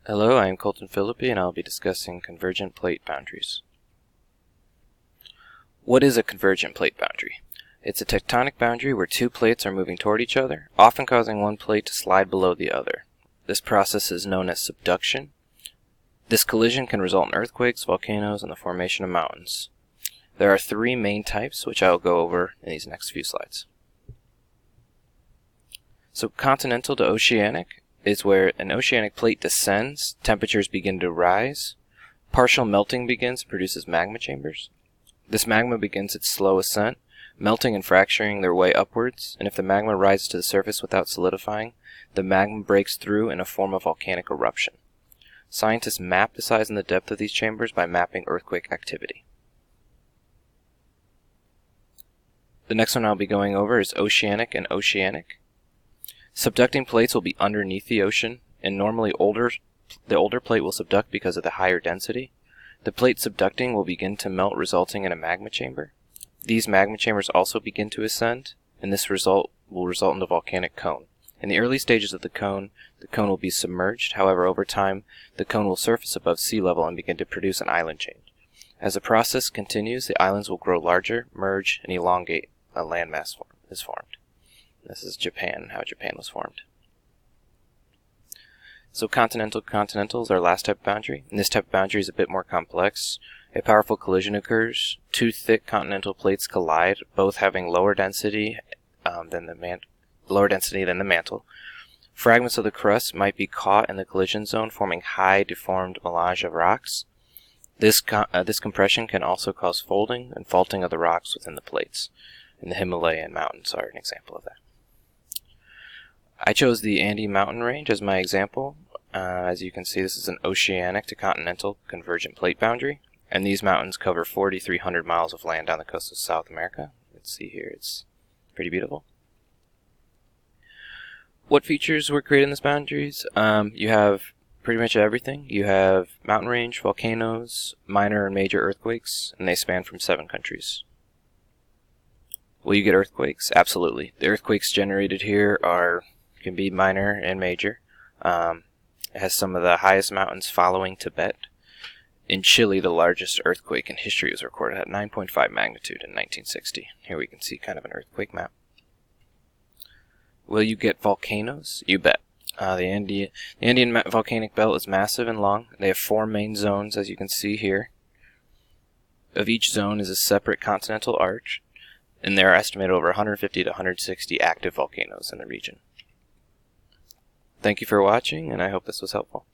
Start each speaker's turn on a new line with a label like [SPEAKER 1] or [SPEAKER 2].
[SPEAKER 1] Hello, I am Colton Philippi and I'll be discussing convergent plate boundaries. What is a convergent plate boundary? It's a tectonic boundary where two plates are moving toward each other, often causing one plate to slide below the other. This process is known as subduction. This collision can result in earthquakes, volcanoes, and the formation of mountains. There are three main types, which I will go over in these next few slides. So continental to oceanic is where an oceanic plate descends, temperatures begin to rise, partial melting begins and produces magma chambers. This magma begins its slow ascent, melting and fracturing their way upwards, and if the magma rises to the surface without solidifying, the magma breaks through in a form of volcanic eruption. Scientists map the size and the depth of these chambers by mapping earthquake activity. The next one I'll be going over is oceanic and oceanic. Subducting plates will be underneath the ocean, and normally the older plate will subduct because of the higher density. The plate subducting will begin to melt, resulting in a magma chamber. These magma chambers also begin to ascend, and this will result in the volcanic cone. In the early stages of the cone will be submerged. However, over time, the cone will surface above sea level and begin to produce an island chain. As the process continues, the islands will grow larger, merge, and elongate. A landmass is formed. This is Japan, how Japan was formed. So continental is our last type of boundary, and this type of boundary is a bit more complex. A powerful collision occurs. Two thick continental plates collide, both having lower density than the mantle. Fragments of the crust might be caught in the collision zone, forming high deformed melange of rocks. This compression can also cause folding and faulting of the rocks within the plates, and the Himalayan mountains are an example of that. I chose the Andes mountain range as my example. As you can see, this is an oceanic to continental convergent plate boundary, and these mountains cover 4,300 miles of land down the coast of South America. Let's see here, it's pretty beautiful. What features were created in these boundaries? You have pretty much everything. You have mountain range, volcanoes, minor and major earthquakes, and they span from 7 countries. Will you get earthquakes? Absolutely. The earthquakes generated here can be minor and major. It has some of the highest mountains following Tibet. In Chile, the largest earthquake in history was recorded at 9.5 magnitude in 1960. Here we can see kind of an earthquake map. Will you get volcanoes? You bet. The Andean volcanic belt is massive and long. They have 4 main zones, as you can see here. Of each zone is a separate continental arch, and there are estimated over 150 to 160 active volcanoes in the region. Thank you for watching, and I hope this was helpful.